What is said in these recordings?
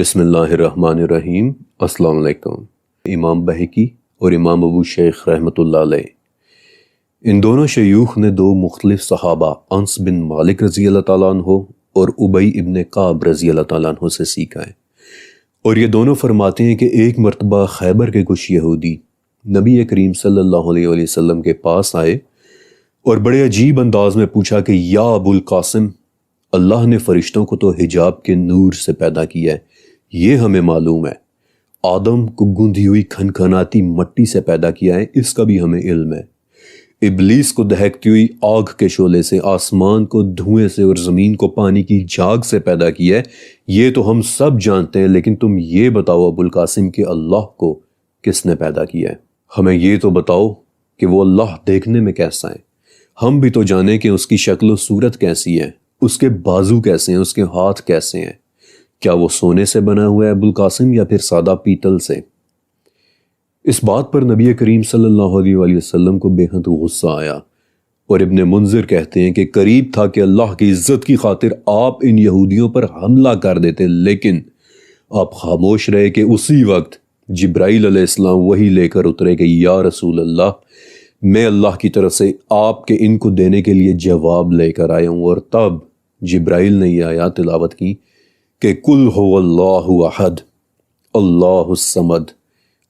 بسم اللہ الرحمن الرحیم۔ السلام علیکم۔ امام بہقی اور امام ابو شیخ رحمۃ اللہ علیہ، ان دونوں شیوخ نے دو مختلف صحابہ انس بن مالک رضی اللہ تعالیٰ عنہ اور ابی ابن کعب رضی اللہ تعالیٰ عنہ سے سیکھا ہے، اور یہ دونوں فرماتے ہیں کہ ایک مرتبہ خیبر کے کچھ یہودی نبی کریم صلی اللہ علیہ وسلم کے پاس آئے اور بڑے عجیب انداز میں پوچھا کہ یا ابو القاسم، اللہ نے فرشتوں کو تو حجاب کے نور سے پیدا کیا ہے، یہ ہمیں معلوم ہے۔ آدم کو گندھی ہوئی کھنکھناتی مٹی سے پیدا کیا ہے، اس کا بھی ہمیں علم ہے۔ ابلیس کو دہکتی ہوئی آگ کے شعلے سے، آسمان کو دھوئیں سے اور زمین کو پانی کی جھاگ سے پیدا کیا ہے، یہ تو ہم سب جانتے ہیں، لیکن تم یہ بتاؤ ابو القاسم کہ اللہ کو کس نے پیدا کیا ہے؟ ہمیں یہ تو بتاؤ کہ وہ اللہ دیکھنے میں کیسا ہے، ہم بھی تو جانیں کہ اس کی شکل و صورت کیسی ہے، اس کے بازو کیسے ہیں، اس کے ہاتھ کیسے ہیں، کیا وہ سونے سے بنا ہوا ہے ابو القاسم یا پھر سادہ پیتل سے؟ اس بات پر نبی کریم صلی اللہ علیہ وسلم کو بے حد غصہ آیا، اور ابن منذر کہتے ہیں کہ قریب تھا کہ اللہ کی عزت کی خاطر آپ ان یہودیوں پر حملہ کر دیتے، لیکن آپ خاموش رہے کہ اسی وقت جبرائیل علیہ السلام وہی لے کر اترے کہ یا رسول اللہ، میں اللہ کی طرف سے آپ کے ان کو دینے کے لیے جواب لے کر آیا ہوں۔ اور تب جبرائیل نے یہ آیات تلاوت کی کہ قل هو اللہ احد اللہ الصمد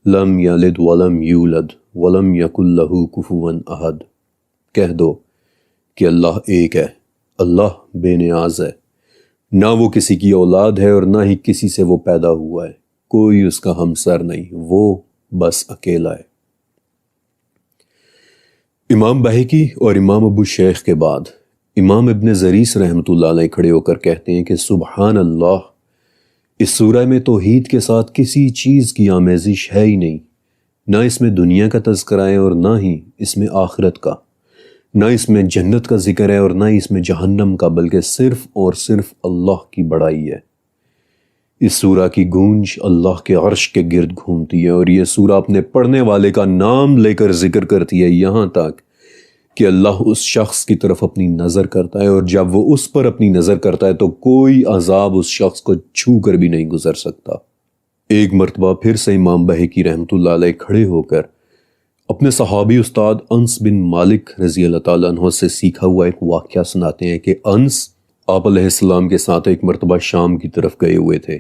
لم یلد ولم یولد ولم یکن لہ کفوا احد۔ کہہ دو کہ اللہ ایک ہے، اللہ بے نیاز ہے، نہ وہ کسی کی اولاد ہے اور نہ ہی کسی سے وہ پیدا ہوا ہے، کوئی اس کا ہمسر نہیں، وہ بس اکیلا ہے۔ امام بہقی اور امام ابو شیخ کے بعد امام ابن زریس رحمۃ اللہ علیہ کھڑے ہو کر کہتے ہیں کہ سبحان اللہ، اس سورہ میں توحید کے ساتھ کسی چیز کی آمیزش ہے ہی نہیں، نہ اس میں دنیا کا تذکرہ ہے اور نہ ہی اس میں آخرت کا، نہ اس میں جنت کا ذکر ہے اور نہ ہی اس میں جہنم کا، بلکہ صرف اور صرف اللہ کی بڑائی ہے۔ اس سورہ کی گونج اللہ کے عرش کے گرد گھومتی ہے، اور یہ سورہ اپنے پڑھنے والے کا نام لے کر ذکر کرتی ہے، یہاں تک کہ اللہ اس شخص کی طرف اپنی نظر کرتا ہے، اور جب وہ اس پر اپنی نظر کرتا ہے تو کوئی عذاب اس شخص کو چھو کر بھی نہیں گزر سکتا۔ ایک مرتبہ پھر سے امام بہقی رحمۃ اللہ علیہ کھڑے ہو کر اپنے صحابی استاد انس بن مالک رضی اللہ تعالیٰ عنہ سے سیکھا ہوا ایک واقعہ سناتے ہیں کہ انس آپ علیہ السلام کے ساتھ ایک مرتبہ شام کی طرف گئے ہوئے تھے،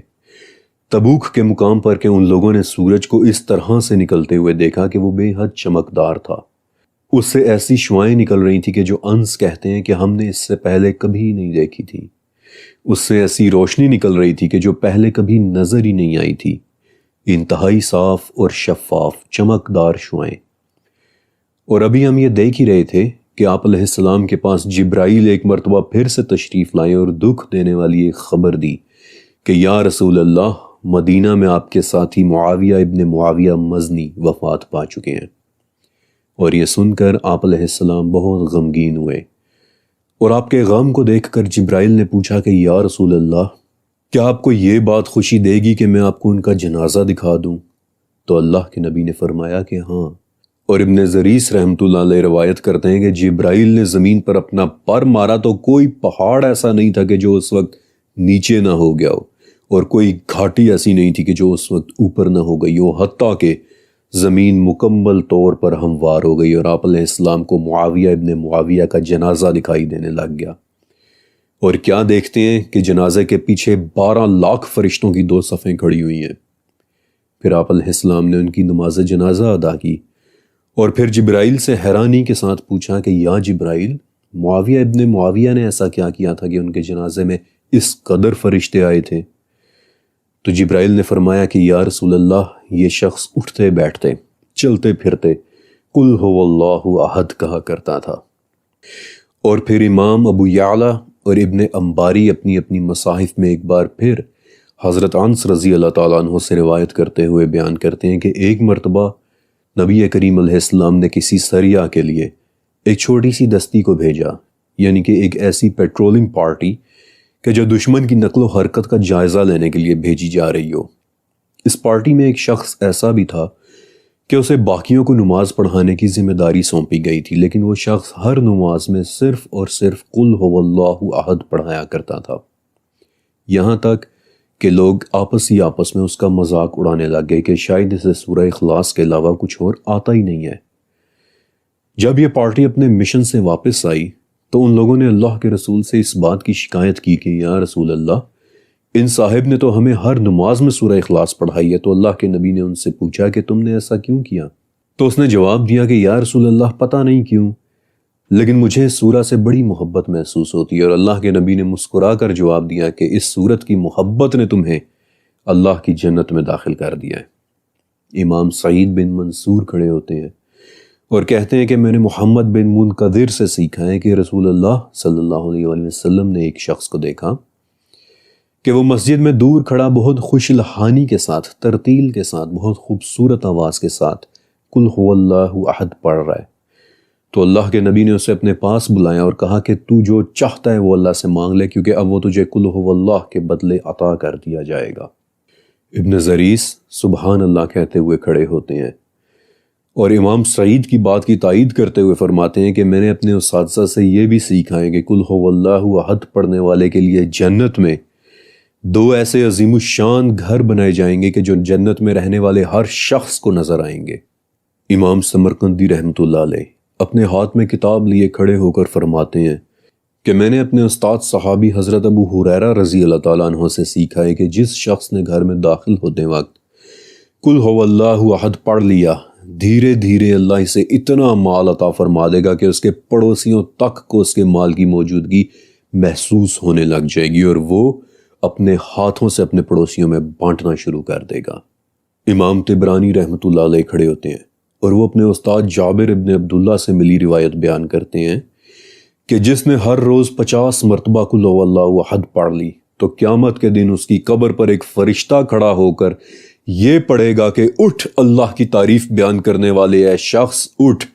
تبوک کے مقام پر کہ ان لوگوں نے سورج کو اس طرح سے نکلتے ہوئے دیکھا کہ وہ بے حد چمکدار تھا، اس سے ایسی شعائیں نکل رہی تھی کہ جو انس کہتے ہیں کہ ہم نے اس سے پہلے کبھی نہیں دیکھی تھی، اس سے ایسی روشنی نکل رہی تھی کہ جو پہلے کبھی نظر ہی نہیں آئی تھی، انتہائی صاف اور شفاف چمکدار شعائیں۔ اور ابھی ہم یہ دیکھ ہی رہے تھے کہ آپ علیہ السلام کے پاس جبرائیل ایک مرتبہ پھر سے تشریف لائے اور دکھ دینے والی ایک خبر دی کہ یا رسول اللہ، مدینہ میں آپ کے ساتھی معاویہ ابن معاویہ مزنی وفات پا چکے ہیں۔ اور یہ سن کر آپ علیہ السلام بہت غمگین ہوئے، اور آپ کے غم کو دیکھ کر جبرائیل نے پوچھا کہ یا رسول اللہ، کیا آپ کو یہ بات خوشی دے گی کہ میں آپ کو ان کا جنازہ دکھا دوں؟ تو اللہ کے نبی نے فرمایا کہ ہاں۔ اور ابن زریس رحمۃ اللہ علیہ روایت کرتے ہیں کہ جبرائیل نے زمین پر اپنا پر مارا تو کوئی پہاڑ ایسا نہیں تھا کہ جو اس وقت نیچے نہ ہو گیا ہو، اور کوئی گھاٹی ایسی نہیں تھی کہ جو اس وقت اوپر نہ ہو گئی ہو، حتیٰ کہ زمین مکمل طور پر ہموار ہو گئی، اور آپ علیہ السلام کو معاویہ ابن معاویہ کا جنازہ دکھائی دینے لگ گیا۔ اور کیا دیکھتے ہیں کہ جنازے کے پیچھے 12 لاکھ فرشتوں کی 2 صفیں کھڑی ہوئی ہیں۔ پھر آپ علیہ السلام نے ان کی نماز جنازہ ادا کی، اور پھر جبرائیل سے حیرانی کے ساتھ پوچھا کہ یا جبرائیل، معاویہ ابن معاویہ نے ایسا کیا کیا تھا کہ ان کے جنازے میں اس قدر فرشتے آئے تھے؟ تو جبرائیل نے فرمایا کہ یا رسول اللہ، یہ شخص اٹھتے بیٹھتے چلتے پھرتے قل هو اللہ احد کہا کرتا تھا۔ اور پھر امام ابو یعلا اور ابن انباری اپنی اپنی مصاحف میں ایک بار پھر حضرت انس رضی اللہ تعالیٰ عنہ سے روایت کرتے ہوئے بیان کرتے ہیں کہ ایک مرتبہ نبی کریم علیہ السلام نے کسی سریہ کے لیے ایک چھوٹی سی دستی کو بھیجا، یعنی کہ ایک ایسی پیٹرولنگ پارٹی کہ جو دشمن کی نقل و حرکت کا جائزہ لینے کے لیے بھیجی جا رہی ہو۔ اس پارٹی میں ایک شخص ایسا بھی تھا کہ اسے باقیوں کو نماز پڑھانے کی ذمہ داری سونپی گئی تھی، لیکن وہ شخص ہر نماز میں صرف اور صرف قل هو اللہ احد پڑھایا کرتا تھا، یہاں تک کہ لوگ آپس میں اس کا مذاق اڑانے لگ گئے کہ شاید اسے سورہ اخلاص کے علاوہ کچھ اور آتا ہی نہیں ہے۔ جب یہ پارٹی اپنے مشن سے واپس آئی تو ان لوگوں نے اللہ کے رسول سے اس بات کی شکایت کی کہ یا رسول اللہ، ان صاحب نے تو ہمیں ہر نماز میں سورہ اخلاص پڑھائی ہے۔ تو اللہ کے نبی نے ان سے پوچھا کہ تم نے ایسا کیوں کیا؟ تو اس نے جواب دیا کہ یا رسول اللہ، پتہ نہیں کیوں، لیکن مجھے اس سورہ سے بڑی محبت محسوس ہوتی ہے۔ اور اللہ کے نبی نے مسکرا کر جواب دیا کہ اس سورت کی محبت نے تمہیں اللہ کی جنت میں داخل کر دیا ہے۔ امام سعید بن منصور کھڑے ہوتے ہیں اور کہتے ہیں کہ میں نے محمد بن منقدر سے سیکھا ہے کہ رسول اللہ صلی اللہ علیہ وآلہ وسلم نے ایک شخص کو دیکھا کہ وہ مسجد میں دور کھڑا بہت خوش لحانی کے ساتھ، ترتیل کے ساتھ، بہت خوبصورت آواز کے ساتھ قل هو اللہ احد پڑھ رہا ہے۔ تو اللہ کے نبی نے اسے اپنے پاس بلایا اور کہا کہ تو جو چاہتا ہے وہ اللہ سے مانگ لے، کیونکہ اب وہ تجھے قل هو اللہ کے بدلے عطا کر دیا جائے گا۔ ابن زریس سبحان اللہ کہتے ہوئے کھڑے ہوتے ہیں اور امام سعید کی بات کی تائید کرتے ہوئے فرماتے ہیں کہ میں نے اپنے اساتذہ سے یہ بھی سیکھا ہے کہ قل هو اللہ احد پڑھنے والے کے لیے جنت میں دو ایسے عظیم الشان گھر بنائے جائیں گے کہ جو جنت میں رہنے والے ہر شخص کو نظر آئیں گے۔ امام سمرقندی رحمۃ اللہ علیہ اپنے ہاتھ میں کتاب لیے کھڑے ہو کر فرماتے ہیں کہ میں نے اپنے استاد صحابی حضرت ابو ہریرہ رضی اللہ تعالیٰ عنہ سے سیکھا ہے کہ جس شخص نے گھر میں داخل ہوتے وقت قل هو اللہ احد پڑھ لیا، دھیرے دھیرے اللہ اسے اتنا مال عطا فرما دے گا کہ اس کے پڑوسیوں تک کو اس کے مال کی موجودگی محسوس ہونے لگ جائے گی اور وہ اپنے ہاتھوں سے اپنے پڑوسیوں میں بانٹنا شروع کر دے گا۔ امام طبرانی رحمۃ اللہ علیہ کھڑے ہوتے ہیں اور وہ اپنے استاد جابر ابن عبداللہ سے ملی روایت بیان کرتے ہیں کہ جس نے ہر روز 50 مرتبہ قل هو اللہ احد پڑھ لی تو قیامت کے دن اس کی قبر پر ایک فرشتہ کھڑا ہو کر یہ پڑھے گا کہ اٹھ اللہ کی تعریف بیان کرنے والے اے شخص، اٹھ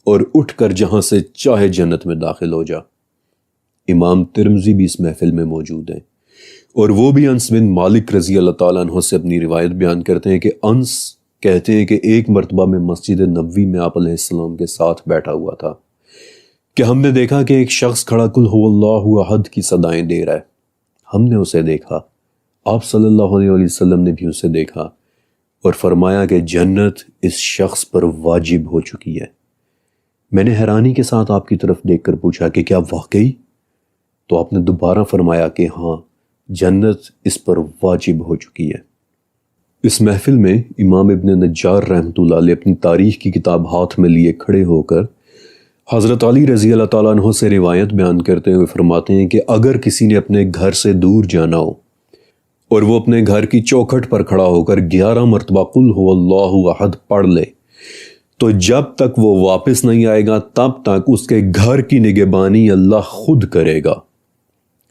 اور اٹھ کر جہاں سے چاہے جنت میں داخل ہو جا۔ امام ترمذی بھی اس محفل میں موجود ہیں اور وہ بھی انس بن مالک رضی اللہ تعالیٰ عنہ سے اپنی روایت بیان کرتے ہیں کہ انس کہتے ہیں کہ ایک مرتبہ میں مسجد نبوی میں آپ علیہ السلام کے ساتھ بیٹھا ہوا تھا کہ ہم نے دیکھا کہ ایک شخص کھڑا قل هو اللہ احد کی صدائیں دے رہا ہے۔ ہم نے اسے دیکھا، آپ صلی اللہ علیہ وسلم نے بھی اسے دیکھا اور فرمایا کہ جنت اس شخص پر واجب ہو چکی ہے۔ میں نے حیرانی کے ساتھ آپ کی طرف دیکھ کر پوچھا کہ کیا واقعی؟ تو آپ نے دوبارہ فرمایا کہ ہاں، جنت اس پر واجب ہو چکی ہے۔ اس محفل میں امام ابن نجار رحمۃ اللہ علیہ اپنی تاریخ کی کتاب ہاتھ میں لیے کھڑے ہو کر حضرت علی رضی اللہ تعالیٰ عنہ سے روایت بیان کرتے ہوئے فرماتے ہیں کہ اگر کسی نے اپنے گھر سے دور جانا ہو اور وہ اپنے گھر کی چوکھٹ پر کھڑا ہو کر 11 مرتبہ قل هو اللہ احد پڑھ لے تو جب تک وہ واپس نہیں آئے گا تب تک اس کے گھر کی نگہبانی اللہ خود کرے گا،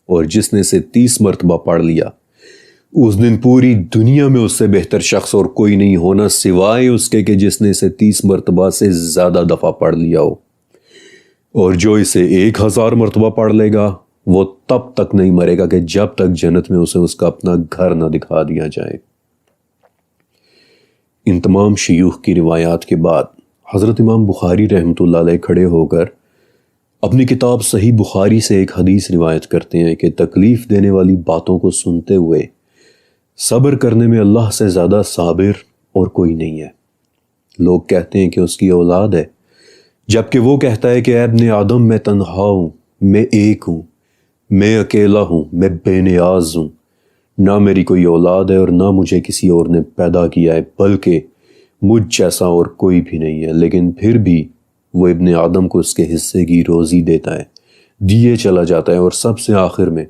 اور جس نے اسے 30 مرتبہ پڑھ لیا اس دن پوری دنیا میں اس سے بہتر شخص اور کوئی نہیں ہونا سوائے اس کے کہ جس نے اسے 30 مرتبہ سے زیادہ دفعہ پڑھ لیا ہو، اور جو اسے 1000 مرتبہ پڑھ لے گا وہ تب تک نہیں مرے گا کہ جب تک جنت میں اسے اس کا اپنا گھر نہ دکھا دیا جائے۔ ان تمام شیوخ کی روایات کے بعد حضرت امام بخاری رحمۃ اللہ علیہ کھڑے ہو کر اپنی کتاب صحیح بخاری سے ایک حدیث روایت کرتے ہیں کہ تکلیف دینے والی باتوں کو سنتے ہوئے صبر کرنے میں اللہ سے زیادہ صابر اور کوئی نہیں ہے۔ لوگ کہتے ہیں کہ اس کی اولاد ہے، جبکہ وہ کہتا ہے کہ اے ابن آدم میں تنہا ہوں، میں ایک ہوں، میں اکیلا ہوں، میں بے نیاز ہوں، نہ میری کوئی اولاد ہے اور نہ مجھے کسی اور نے پیدا کیا ہے، بلکہ مجھ جیسا اور کوئی بھی نہیں ہے، لیکن پھر بھی وہ ابن آدم کو اس کے حصے کی روزی دیتا ہے، دیے چلا جاتا ہے۔ اور سب سے آخر میں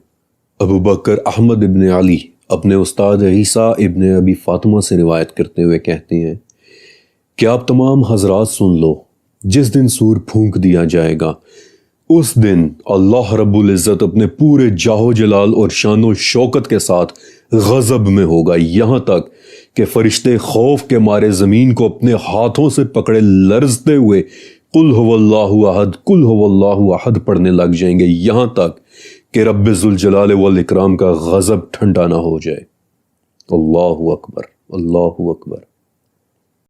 ابو بکر احمد ابن علی اپنے استاد عیسیٰ ابن ابی فاطمہ سے روایت کرتے ہوئے کہتے ہیں کہ آپ تمام حضرات سن لو، جس دن سور پھونک دیا جائے گا اس دن اللہ رب العزت اپنے پورے جاہ جلال اور شان و شوکت کے ساتھ غضب میں ہوگا، یہاں تک کہ فرشتے خوف کے مارے زمین کو اپنے ہاتھوں سے پکڑے لرزتے ہوئے قل هو اللہ احد قل هو اللہ احد پڑھنے لگ جائیں گے، یہاں تک کہ رب ذوالجلال والاکرام کا غضب ٹھنڈا نہ ہو جائے۔ اللہ اکبر، اللہ اکبر۔